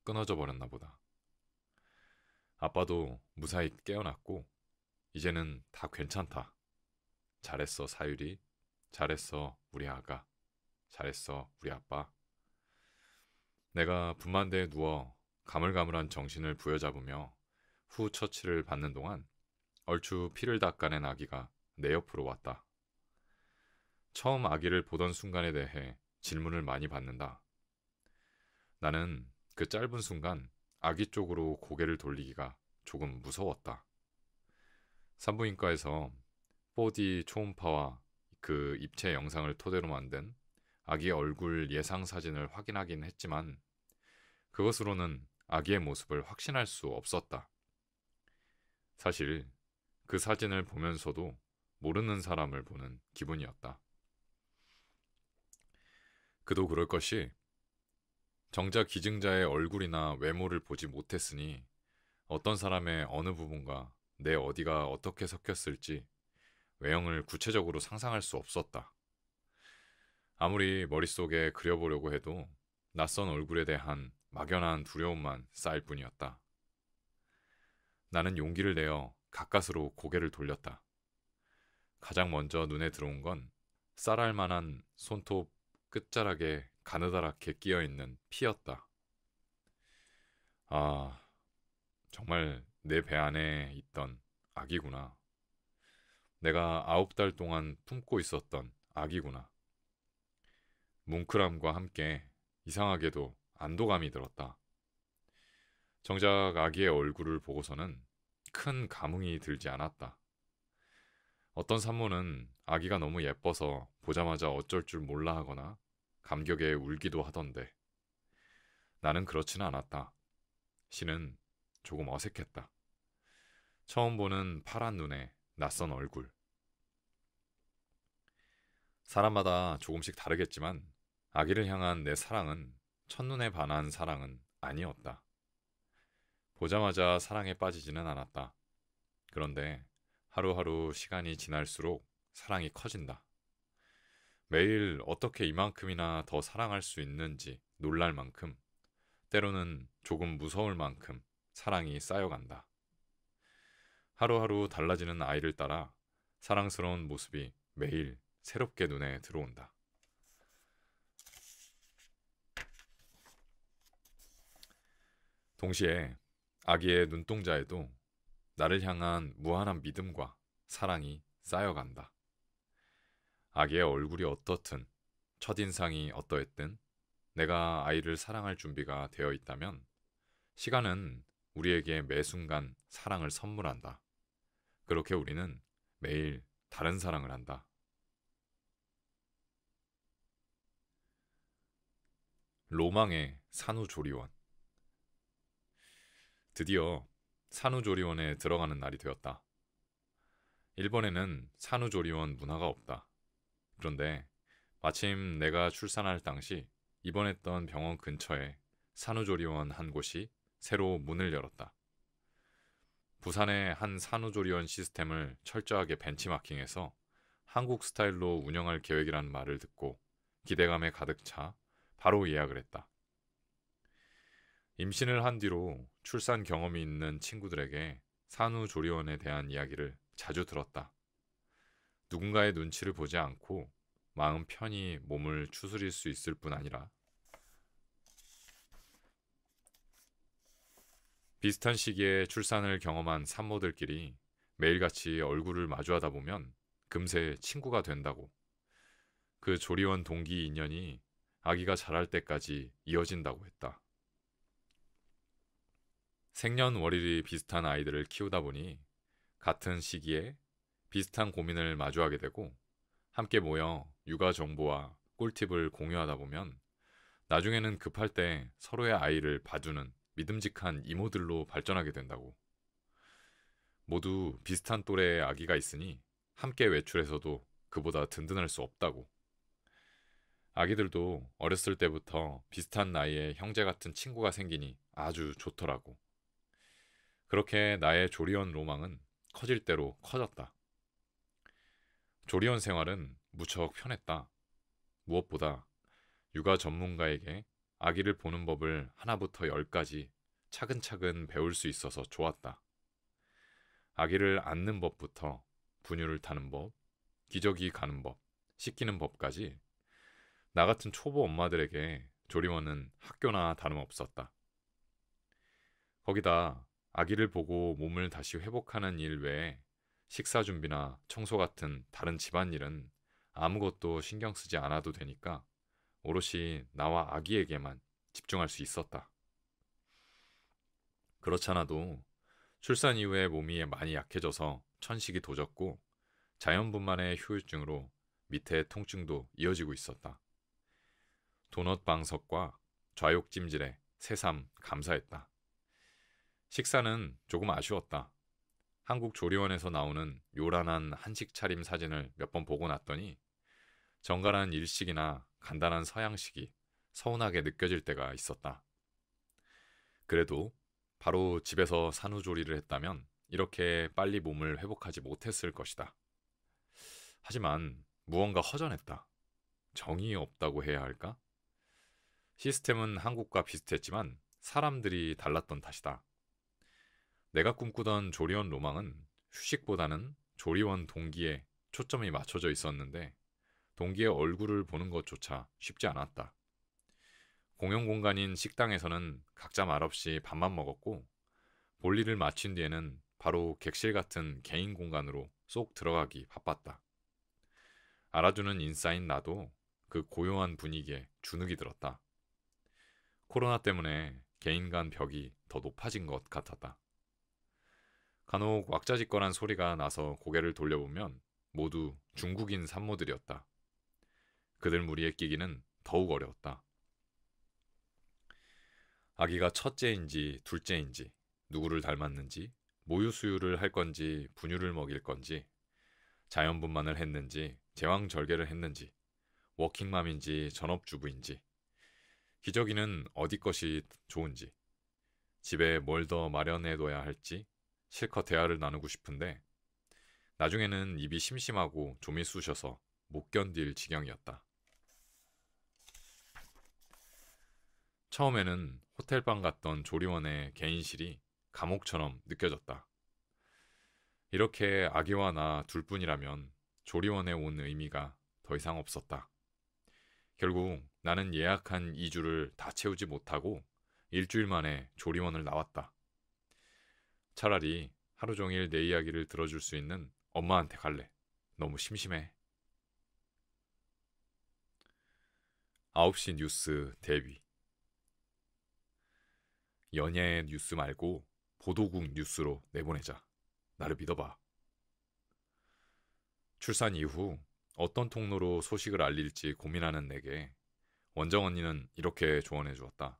S1: 끊어져 버렸나 보다. 아빠도 무사히 깨어났고 이제는 다 괜찮다. 잘했어 사유리. 잘했어 우리 아가. 잘했어 우리 아빠. 내가 분만대에 누워 가물가물한 정신을 부여잡으며 후 처치를 받는 동안 얼추 피를 닦아낸 아기가 내 옆으로 왔다. 처음 아기를 보던 순간에 대해 질문을 많이 받는다. 나는 그 짧은 순간 아기 쪽으로 고개를 돌리기가 조금 무서웠다. 산부인과에서 4D 초음파와 그 입체 영상을 토대로 만든 아기의 얼굴 예상 사진을 확인하긴 했지만 그것으로는 아기의 모습을 확신할 수 없었다. 사실 그 사진을 보면서도 모르는 사람을 보는 기분이었다. 그도 그럴 것이 정작 기증자의 얼굴이나 외모를 보지 못했으니 어떤 사람의 어느 부분과 내 어디가 어떻게 섞였을지 외형을 구체적으로 상상할 수 없었다. 아무리 머릿속에 그려보려고 해도 낯선 얼굴에 대한 막연한 두려움만 쌓일 뿐이었다. 나는 용기를 내어 가까스로 고개를 돌렸다. 가장 먼저 눈에 들어온 건 쌀알 만한 손톱 끝자락에 가느다랗게 끼어있는 피였다. 아, 정말 내 배 안에 있던 아기구나. 내가 9달 동안 품고 있었던 아기구나. 뭉클함과 함께 이상하게도 안도감이 들었다. 정작 아기의 얼굴을 보고서는 큰 감흥이 들지 않았다. 어떤 산모는 아기가 너무 예뻐서 보자마자 어쩔 줄 몰라 하거나 감격에 울기도 하던데 나는 그렇지는 않았다. 신은 조금 어색했다. 처음 보는 파란 눈에 낯선 얼굴. 사람마다 조금씩 다르겠지만 아기를 향한 내 사랑은 첫눈에 반한 사랑은 아니었다. 보자마자 사랑에 빠지지는 않았다. 그런데 하루하루 시간이 지날수록 사랑이 커진다. 매일 어떻게 이만큼이나 더 사랑할 수 있는지 놀랄 만큼, 때로는 조금 무서울 만큼 사랑이 쌓여간다. 하루하루 달라지는 아이를 따라 사랑스러운 모습이 매일 새롭게 눈에 들어온다. 동시에 아기의 눈동자에도 나를 향한 무한한 믿음과 사랑이 쌓여간다. 아기의 얼굴이 어떻든, 첫인상이 어떠했든 내가 아이를 사랑할 준비가 되어 있다면 시간은 우리에게 매 순간 사랑을 선물한다. 그렇게 우리는 매일 다른 사랑을 한다. 로망의 산후조리원. 드디어 산후조리원에 들어가는 날이 되었다. 일본에는 산후조리원 문화가 없다. 그런데 마침 내가 출산할 당시 입원했던 병원 근처에 산후조리원 한 곳이 새로 문을 열었다. 부산의 한 산후조리원 시스템을 철저하게 벤치마킹해서 한국 스타일로 운영할 계획이라는 말을 듣고 기대감에 가득 차 바로 예약을 했다. 임신을 한 뒤로 출산 경험이 있는 친구들에게 산후조리원에 대한 이야기를 자주 들었다. 누군가의 눈치를 보지 않고 마음 편히 몸을 추스릴 수 있을 뿐 아니라 비슷한 시기에 출산을 경험한 산모들끼리 매일같이 얼굴을 마주하다 보면 금세 친구가 된다고. 그 조리원 동기 인연이 아기가 자랄 때까지 이어진다고 했다. 생년월일이 비슷한 아이들을 키우다 보니 같은 시기에 비슷한 고민을 마주하게 되고 함께 모여 육아 정보와 꿀팁을 공유하다 보면 나중에는 급할 때 서로의 아이를 봐주는 믿음직한 이모들로 발전하게 된다고. 모두 비슷한 또래의 아기가 있으니 함께 외출해서도 그보다 든든할 수 없다고. 아기들도 어렸을 때부터 비슷한 나이에 형제 같은 친구가 생기니 아주 좋더라고. 그렇게 나의 조리원 로망은 커질 대로 커졌다. 조리원 생활은 무척 편했다. 무엇보다 육아 전문가에게 아기를 보는 법을 하나부터 열까지 차근차근 배울 수 있어서 좋았다. 아기를 안는 법부터 분유를 타는 법, 기저귀 가는 법, 씻기는 법까지 나 같은 초보 엄마들에게 조리원은 학교나 다름없었다. 거기다 아기를 보고 몸을 다시 회복하는 일 외에 식사 준비나 청소 같은 다른 집안일은 아무것도 신경 쓰지 않아도 되니까 오롯이 나와 아기에게만 집중할 수 있었다. 그렇잖아도 출산 이후에 몸이 많이 약해져서 천식이 도졌고 자연분만의 후유증으로 밑에 통증도 이어지고 있었다. 도넛 방석과 좌욕 찜질에 새삼 감사했다. 식사는 조금 아쉬웠다. 한국 조리원에서 나오는 요란한 한식 차림 사진을 몇 번 보고 났더니 정갈한 일식이나 간단한 서양식이 서운하게 느껴질 때가 있었다. 그래도 바로 집에서 산후조리를 했다면 이렇게 빨리 몸을 회복하지 못했을 것이다. 하지만 무언가 허전했다. 정이 없다고 해야 할까? 시스템은 한국과 비슷했지만 사람들이 달랐던 탓이다. 내가 꿈꾸던 조리원 로망은 휴식보다는 조리원 동기에 초점이 맞춰져 있었는데 동기의 얼굴을 보는 것조차 쉽지 않았다. 공용 공간인 식당에서는 각자 말없이 밥만 먹었고 볼일을 마친 뒤에는 바로 객실 같은 개인 공간으로 쏙 들어가기 바빴다. 알아주는 인싸인 나도 그 고요한 분위기에 주눅이 들었다. 코로나 때문에 개인 간 벽이 더 높아진 것 같았다. 간혹 왁자지껄한 소리가 나서 고개를 돌려보면 모두 중국인 산모들이었다. 그들 무리에 끼기는 더욱 어려웠다. 아기가 첫째인지 둘째인지, 누구를 닮았는지, 모유 수유를 할 건지 분유를 먹일 건지, 자연분만을 했는지 제왕절개를 했는지, 워킹맘인지 전업주부인지, 기저귀는 어디 것이 좋은지, 집에 뭘 더 마련해둬야 할지 실컷 대화를 나누고 싶은데 나중에는 입이 심심하고 좀이 쑤셔서 못 견딜 지경이었다. 처음에는 호텔방 갔던 조리원의 개인실이 감옥처럼 느껴졌다. 이렇게 아기와 나 둘뿐이라면 조리원에 온 의미가 더 이상 없었다. 결국 나는 예약한 2주를 다 채우지 못하고 일주일 만에 조리원을 나왔다. 차라리 하루 종일 내 이야기를 들어줄 수 있는 엄마한테 갈래. 너무 심심해. 9시 뉴스 대위. 연예 뉴스 말고 보도국 뉴스로 내보내자. 나를 믿어봐. 출산 이후 어떤 통로로 소식을 알릴지 고민하는 내게 원정 언니는 이렇게 조언해 주었다.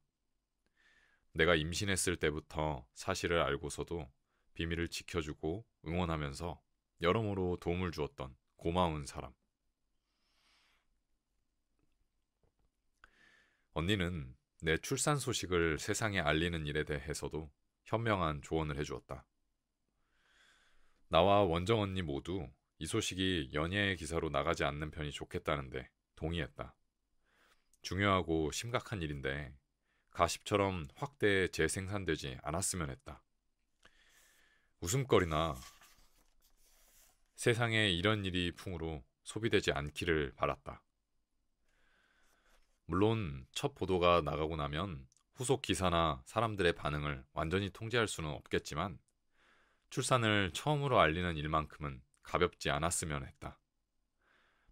S1: 내가 임신했을 때부터 사실을 알고서도 비밀을 지켜주고 응원하면서 여러모로 도움을 주었던 고마운 사람. 언니는 내 출산 소식을 세상에 알리는 일에 대해서도 현명한 조언을 해주었다. 나와 원정 언니 모두 이 소식이 연예의 기사로 나가지 않는 편이 좋겠다는데 동의했다. 중요하고 심각한 일인데 가십처럼 확대 재생산되지 않았으면 했다. 웃음거리나 세상에 이런 일이 풍으로 소비되지 않기를 바랐다. 물론 첫 보도가 나가고 나면 후속 기사나 사람들의 반응을 완전히 통제할 수는 없겠지만 출산을 처음으로 알리는 일만큼은 가볍지 않았으면 했다.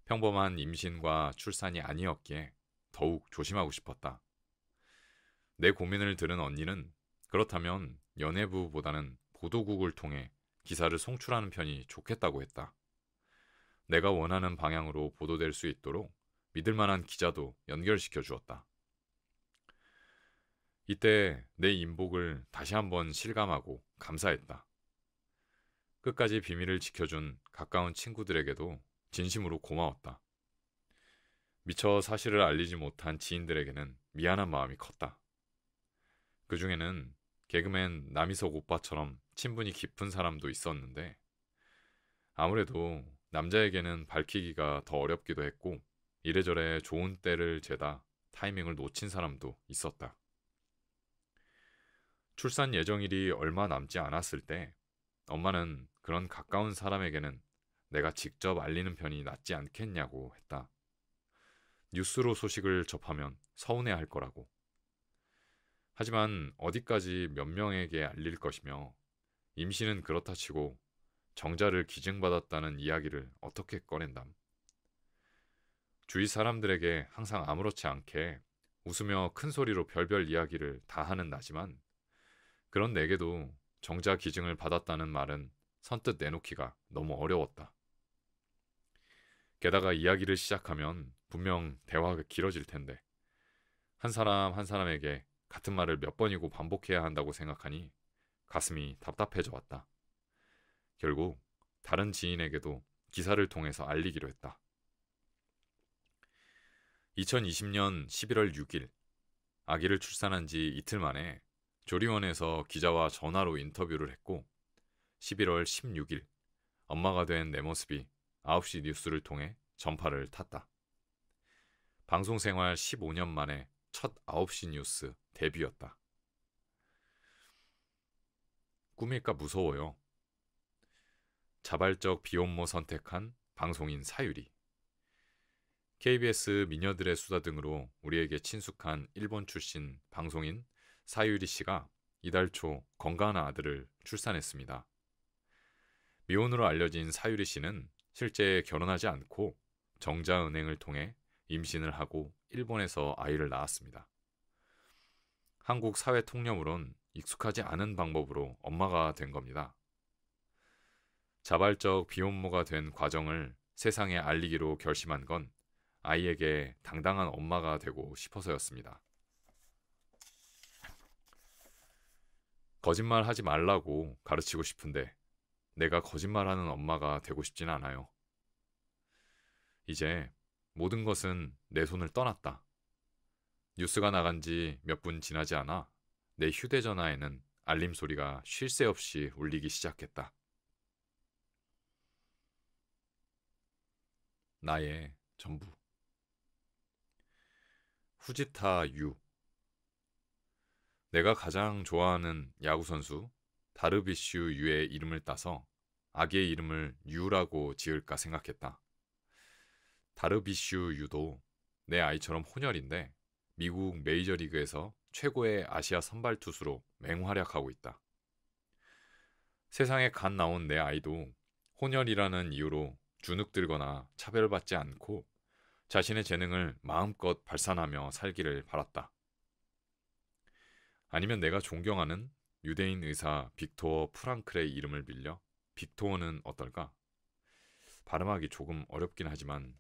S1: 평범한 임신과 출산이 아니었기에 더욱 조심하고 싶었다. 내 고민을 들은 언니는 그렇다면 연예부보다는 보도국을 통해 기사를 송출하는 편이 좋겠다고 했다. 내가 원하는 방향으로 보도될 수 있도록 믿을 만한 기자도 연결시켜 주었다. 이때 내 인복을 다시 한번 실감하고 감사했다. 끝까지 비밀을 지켜준 가까운 친구들에게도 진심으로 고마웠다. 미처 사실을 알리지 못한 지인들에게는 미안한 마음이 컸다. 그 중에는 개그맨 남희석 오빠처럼 친분이 깊은 사람도 있었는데 아무래도 남자에게는 밝히기가 더 어렵기도 했고 이래저래 좋은 때를 재다 타이밍을 놓친 사람도 있었다. 출산 예정일이 얼마 남지 않았을 때 엄마는 그런 가까운 사람에게는 내가 직접 알리는 편이 낫지 않겠냐고 했다. 뉴스로 소식을 접하면 서운해할 거라고. 하지만 어디까지 몇 명에게 알릴 것이며 임신은 그렇다 치고 정자를 기증받았다는 이야기를 어떻게 꺼낸담. 주위 사람들에게 항상 아무렇지 않게 웃으며 큰 소리로 별별 이야기를 다 하는 나지만 그런 내게도 정자 기증을 받았다는 말은 선뜻 내놓기가 너무 어려웠다. 게다가 이야기를 시작하면 분명 대화가 길어질 텐데 한 사람 한 사람에게 같은 말을 몇 번이고 반복해야 한다고 생각하니 가슴이 답답해져 왔다. 결국 다른 지인에게도 기사를 통해서 알리기로 했다. 2020년 11월 6일 아기를 출산한 지 이틀 만에 조리원에서 기자와 전화로 인터뷰를 했고 11월 16일 엄마가 된 내 모습이 9시 뉴스를 통해 전파를 탔다. 방송 생활 15년 만에 첫 9시 뉴스 데뷔였다. 꿈일까 무서워요. 자발적 비혼모 선택한 방송인 사유리. KBS 미녀들의 수다 등으로 우리에게 친숙한 일본 출신 방송인 사유리 씨가 이달 초 건강한 아들을 출산했습니다. 미혼으로 알려진 사유리 씨는 실제 결혼하지 않고 정자은행을 통해 임신을 하고 일본에서 아이를 낳았습니다. 한국 사회 통념으론 익숙하지 않은 방법으로 엄마가 된 겁니다. 자발적 비혼모가 된 과정을 세상에 알리기로 결심한 건 아이에게 당당한 엄마가 되고 싶어서였습니다. 거짓말 하지 말라고 가르치고 싶은데 내가 거짓말하는 엄마가 되고 싶진 않아요. 이제 모든 것은 내 손을 떠났다. 뉴스가 나간 지 몇 분 지나지 않아 내 휴대전화에는 알림 소리가 쉴 새 없이 울리기 시작했다. 나의 전부. 후지타 유. 내가 가장 좋아하는 야구선수 다르비슈 유의 이름을 따서 아기의 이름을 유라고 지을까 생각했다. 다르비슈 유도 내 아이처럼 혼혈인데 미국 메이저리그에서 최고의 아시아 선발 투수로 맹활약하고 있다. 세상에 갓 나온 내 아이도 혼혈이라는 이유로 주눅들거나 차별받지 않고 자신의 재능을 마음껏 발산하며 살기를 바랐다. 아니면 내가 존경하는 유대인 의사 빅토어 프랑클의 이름을 빌려 빅토어는 어떨까? 발음하기 조금 어렵긴 하지만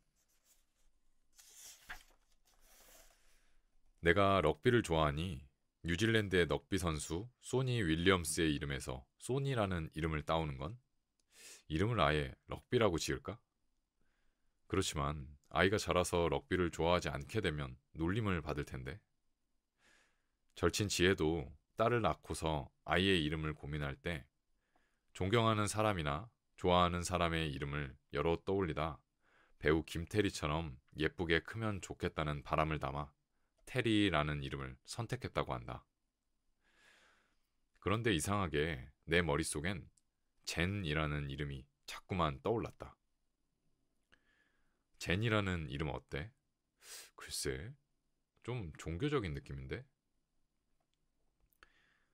S1: 내가 럭비를 좋아하니 뉴질랜드의 럭비 선수 소니 윌리엄스의 이름에서 소니라는 이름을 따오는 건 이름을 아예 럭비라고 지을까? 그렇지만 아이가 자라서 럭비를 좋아하지 않게 되면 놀림을 받을 텐데. 절친 지혜도 딸을 낳고서 아이의 이름을 고민할 때 존경하는 사람이나 좋아하는 사람의 이름을 여러 떠올리다 배우 김태리처럼 예쁘게 크면 좋겠다는 바람을 담아 테리라는 이름을 선택했다고 한다. 그런데 이상하게 내 머릿속엔 젠이라는 이름이 자꾸만 떠올랐다. 젠이라는 이름 어때? 글쎄, 좀 종교적인 느낌인데?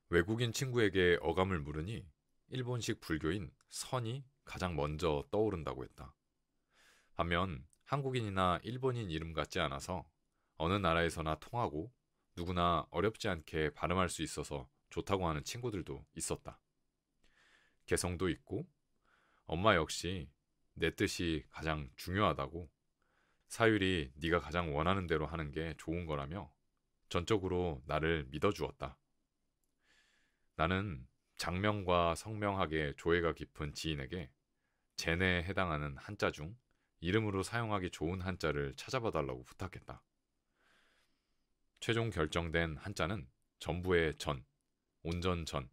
S1: 외국인 친구에게 어감을 물으니 일본식 불교인 선이 가장 먼저 떠오른다고 했다. 반면 한국인이나 일본인 이름 같지 않아서 어느 나라에서나 통하고 누구나 어렵지 않게 발음할 수 있어서 좋다고 하는 친구들도 있었다. 개성도 있고 엄마 역시 내 뜻이 가장 중요하다고 사율이 네가 가장 원하는 대로 하는 게 좋은 거라며 전적으로 나를 믿어주었다. 나는 장명과 성명학에 조예가 깊은 지인에게 젠에 해당하는 한자 중 이름으로 사용하기 좋은 한자를 찾아봐 달라고 부탁했다. 최종 결정된 한자는 전부의 전, 온전 전.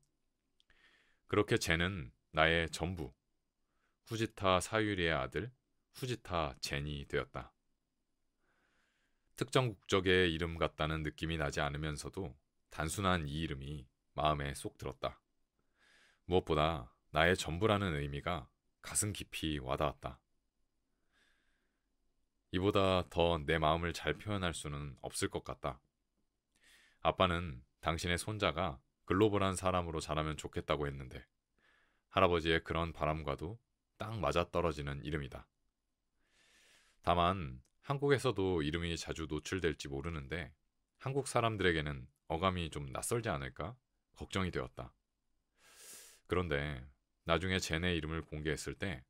S1: 그렇게 젠은 나의 전부, 후지타 사유리의 아들 후지타 젠이 되었다. 특정 국적의 이름 같다는 느낌이 나지 않으면서도 단순한 이 이름이 마음에 쏙 들었다. 무엇보다 나의 전부라는 의미가 가슴 깊이 와닿았다. 이보다 더 내 마음을 잘 표현할 수는 없을 것 같다. 아빠는 당신의 손자가 글로벌한 사람으로 자라면 좋겠다고 했는데 할아버지의 그런 바람과도 딱 맞아떨어지는 이름이다. 다만 한국에서도 이름이 자주 노출될지 모르는데 한국 사람들에게는 어감이 좀 낯설지 않을까 걱정이 되었다. 그런데 나중에 젠의 이름을 공개했을 때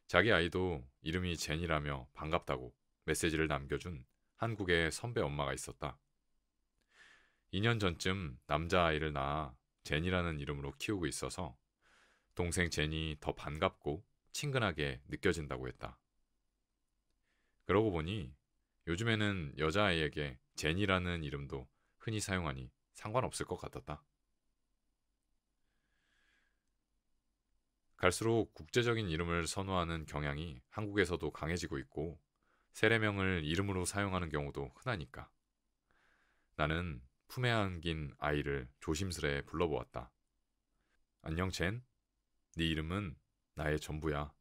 S1: 자기 아이도 이름이 젠이라며 반갑다고 메시지를 남겨준 한국의 선배 엄마가 있었다. 2년 전쯤 남자아이를 낳아 젠이라는 이름으로 키우고 있어서 동생 젠이 더 반갑고 친근하게 느껴진다고 했다. 그러고 보니 요즘에는 여자아이에게 젠이라는 이름도 흔히 사용하니 상관없을 것 같았다. 갈수록 국제적인 이름을 선호하는 경향이 한국에서도 강해지고 있고 세례명을 이름으로 사용하는 경우도 흔하니까 나는 품에 안긴 아이를 조심스레 불러보았다. 안녕 젠, 네 이름은 나의 전부야.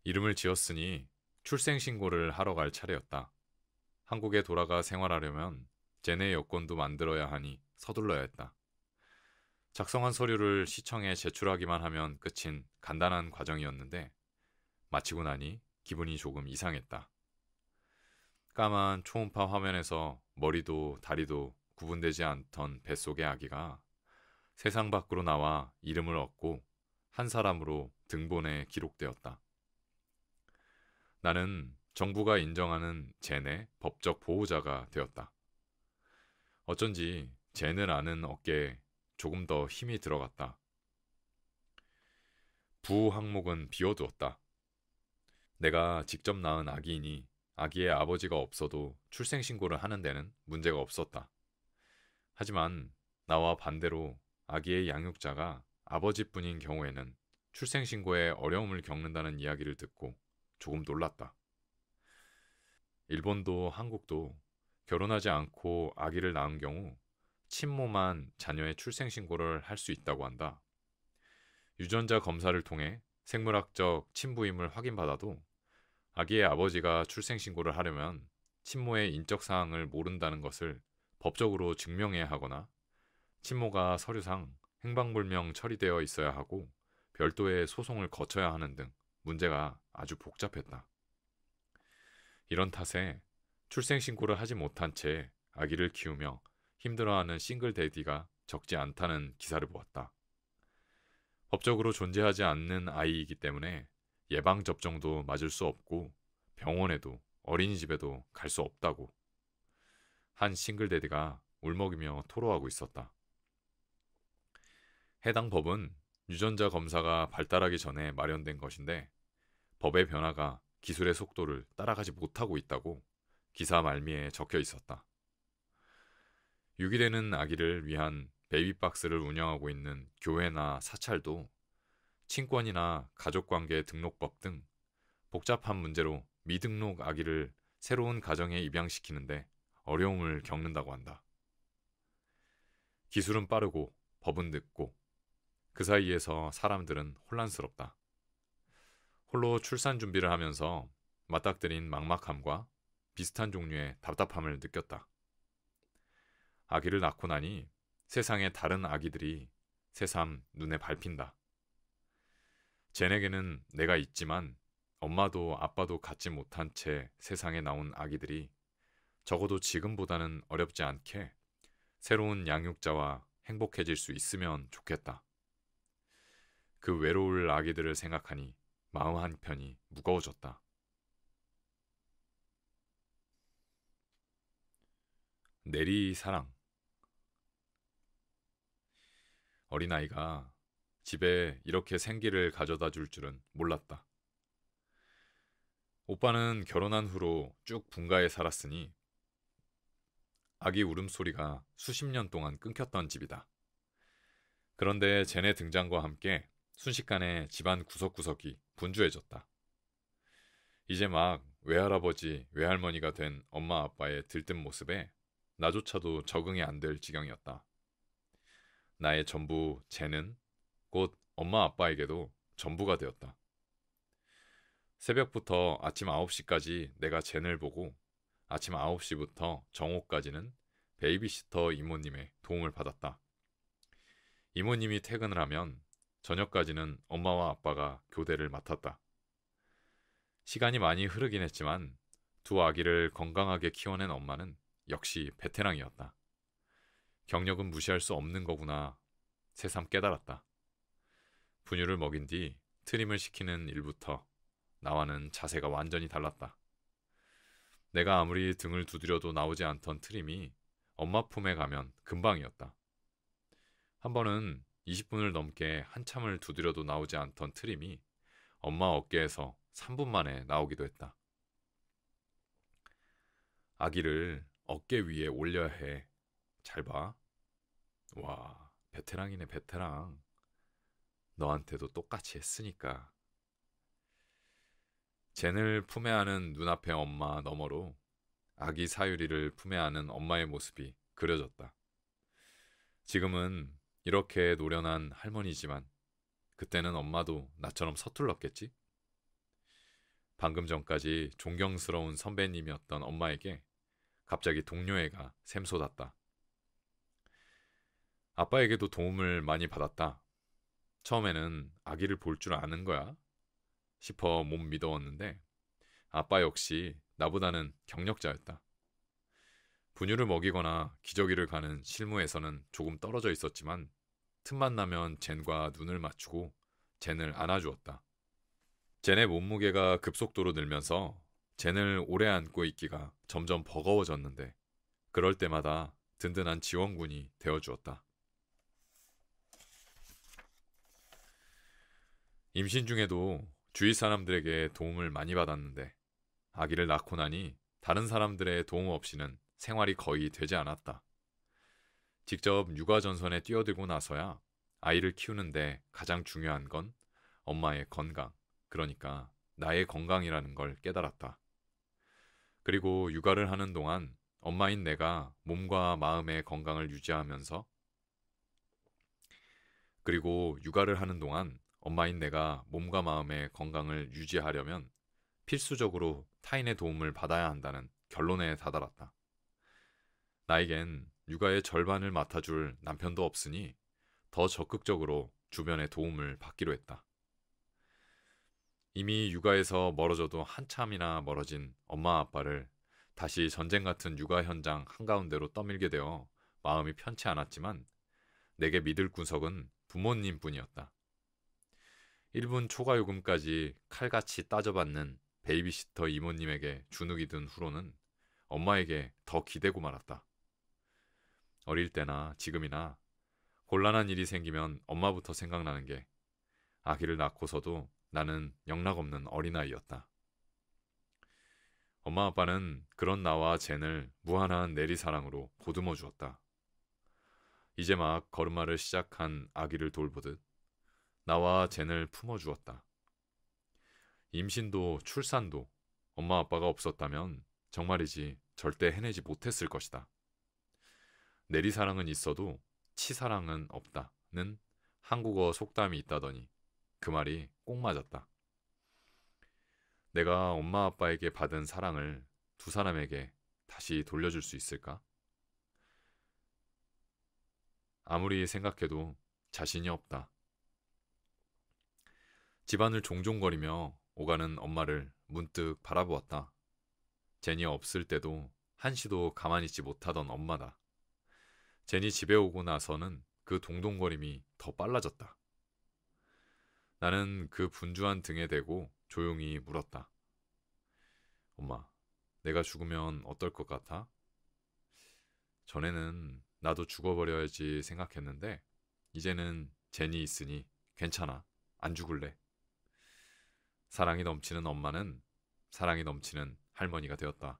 S1: 이름을 지었으니 출생신고를 하러 갈 차례였다. 한국에 돌아가 생활하려면 젠의 여권도 만들어야 하니 서둘러야 했다. 작성한 서류를 시청에 제출하기만 하면 끝인 간단한 과정이었는데 마치고 나니 기분이 조금 이상했다. 까만 초음파 화면에서 머리도 다리도 구분되지 않던 뱃속의 아기가 세상 밖으로 나와 이름을 얻고 한 사람으로 등본에 기록되었다. 나는 정부가 인정하는 젠의 법적 보호자가 되었다. 어쩐지 젠을 아는 어깨에 조금 더 힘이 들어갔다. 부 항목은 비워두었다. 내가 직접 낳은 아기이니 아기의 아버지가 없어도 출생신고를 하는 데는 문제가 없었다. 하지만 나와 반대로 아기의 양육자가 아버지뿐인 경우에는 출생신고에 어려움을 겪는다는 이야기를 듣고 조금 놀랐다. 일본도 한국도 결혼하지 않고 아기를 낳은 경우 친모만 자녀의 출생신고를 할 수 있다고 한다. 유전자 검사를 통해 생물학적 친부임을 확인받아도 아기의 아버지가 출생신고를 하려면 친모의 인적사항을 모른다는 것을 법적으로 증명해야 하거나 친모가 서류상 행방불명 처리되어 있어야 하고 별도의 소송을 거쳐야 하는 등 문제가 아주 복잡했다. 이런 탓에 출생신고를 하지 못한 채 아기를 키우며 힘들어하는 싱글 데디가 적지 않다는 기사를 보았다. 법적으로 존재하지 않는 아이이기 때문에 예방접종도 맞을 수 없고 병원에도 어린이집에도 갈 수 없다고 한 싱글데디가 울먹이며 토로하고 있었다. 해당 법은 유전자 검사가 발달하기 전에 마련된 것인데 법의 변화가 기술의 속도를 따라가지 못하고 있다고 기사 말미에 적혀 있었다. 유기되는 아기를 위한 베이비박스를 운영하고 있는 교회나 사찰도 친권이나 가족관계 등록법 등 복잡한 문제로 미등록 아기를 새로운 가정에 입양시키는데 어려움을 겪는다고 한다. 기술은 빠르고 법은 늦고 그 사이에서 사람들은 혼란스럽다. 홀로 출산 준비를 하면서 맞닥뜨린 막막함과 비슷한 종류의 답답함을 느꼈다. 아기를 낳고 나니 세상에 다른 아기들이 새삼 눈에 밟힌다. 젠에게는 내가 있지만 엄마도 아빠도 갖지 못한 채 세상에 나온 아기들이 적어도 지금보다는 어렵지 않게 새로운 양육자와 행복해질 수 있으면 좋겠다. 그 외로울 아기들을 생각하니 마음 한편이 무거워졌다. 내리 사랑. 어린아이가 집에 이렇게 생기를 가져다 줄 줄은 몰랐다. 오빠는 결혼한 후로 쭉 분가에 살았으니 아기 울음소리가 수십 년 동안 끊겼던 집이다. 그런데 젠의 등장과 함께 순식간에 집안 구석구석이 분주해졌다. 이제 막 외할아버지, 외할머니가 된 엄마 아빠의 들뜬 모습에 나조차도 적응이 안 될 지경이었다. 나의 전부 쟤는 곧 엄마 아빠에게도 전부가 되었다. 새벽부터 아침 9시까지 내가 젠을 보고 아침 9시부터 정오까지는 베이비시터 이모님의 도움을 받았다. 이모님이 퇴근을 하면 저녁까지는 엄마와 아빠가 교대를 맡았다. 시간이 많이 흐르긴 했지만 두 아기를 건강하게 키워낸 엄마는 역시 베테랑이었다. 경력은 무시할 수 없는 거구나 새삼 깨달았다. 분유를 먹인 뒤 트림을 시키는 일부터 나와는 자세가 완전히 달랐다. 내가 아무리 등을 두드려도 나오지 않던 트림이 엄마 품에 가면 금방이었다. 한 번은 20분을 넘게 한참을 두드려도 나오지 않던 트림이 엄마 어깨에서 3분 만에 나오기도 했다. 아기를 어깨 위에 올려야 해. 잘 봐. 와, 베테랑이네, 베테랑. 너한테도 똑같이 했으니까. 젠을 품에 안은 눈앞의 엄마 너머로 아기 사유리를 품에 안은 엄마의 모습이 그려졌다. 지금은 이렇게 노련한 할머니지만 그때는 엄마도 나처럼 서툴렀겠지? 방금 전까지 존경스러운 선배님이었던 엄마에게 갑자기 동료애가 샘솟았다. 아빠에게도 도움을 많이 받았다. 처음에는 아기를 볼 줄 아는 거야 싶어 못 믿어왔는데 아빠 역시 나보다는 경력자였다. 분유를 먹이거나 기저귀를 가는 실무에서는 조금 떨어져 있었지만 틈만 나면 젠과 눈을 맞추고 젠을 안아주었다. 젠의 몸무게가 급속도로 늘면서 젠을 오래 안고 있기가 점점 버거워졌는데 그럴 때마다 든든한 지원군이 되어주었다. 임신 중에도 주위 사람들에게 도움을 많이 받았는데 아기를 낳고 나니 다른 사람들의 도움 없이는 생활이 거의 되지 않았다. 직접 육아 전선에 뛰어들고 나서야 아이를 키우는데 가장 중요한 건 엄마의 건강, 그러니까 나의 건강이라는 걸 깨달았다. 그리고 육아를 하는 동안 엄마인 내가 몸과 마음의 건강을 유지하면서 유지하려면 필수적으로 타인의 도움을 받아야 한다는 결론에 다다랐다. 나에겐 육아의 절반을 맡아줄 남편도 없으니 더 적극적으로 주변의 도움을 받기로 했다. 이미 육아에서 멀어져도 한참이나 멀어진 엄마 아빠를 다시 전쟁 같은 육아 현장 한가운데로 떠밀게 되어 마음이 편치 않았지만 내게 믿을 구석은 부모님뿐이었다. 1분 초과 요금까지 칼같이 따져받는 베이비시터 이모님에게 주눅이 든 후로는 엄마에게 더 기대고 말았다. 어릴 때나 지금이나 곤란한 일이 생기면 엄마부터 생각나는 게 아기를 낳고서도 나는 영락없는 어린아이였다. 엄마 아빠는 그런 나와 젠을 무한한 내리사랑으로 보듬어 주었다. 이제 막 걸음마를 시작한 아기를 돌보듯 나와 젠을 품어 주었다. 임신도 출산도 엄마 아빠가 없었다면 정말이지 절대 해내지 못했을 것이다. 내리사랑은 있어도 치사랑은 없다는 한국어 속담이 있다더니 그 말이 꼭 맞았다. 내가 엄마 아빠에게 받은 사랑을 두 사람에게 다시 돌려줄 수 있을까? 아무리 생각해도 자신이 없다. 집안을 종종거리며 오가는 엄마를 문득 바라보았다. 제니 없을 때도 한시도 가만히 있지 못하던 엄마다. 제니 집에 오고 나서는 그 동동거림이 더 빨라졌다. 나는 그 분주한 등에 대고 조용히 물었다. 엄마, 내가 죽으면 어떨 것 같아? 전에는 나도 죽어버려야지 생각했는데 이제는 제니 있으니 괜찮아. 안 죽을래. 사랑이 넘치는 엄마는 사랑이 넘치는 할머니가 되었다.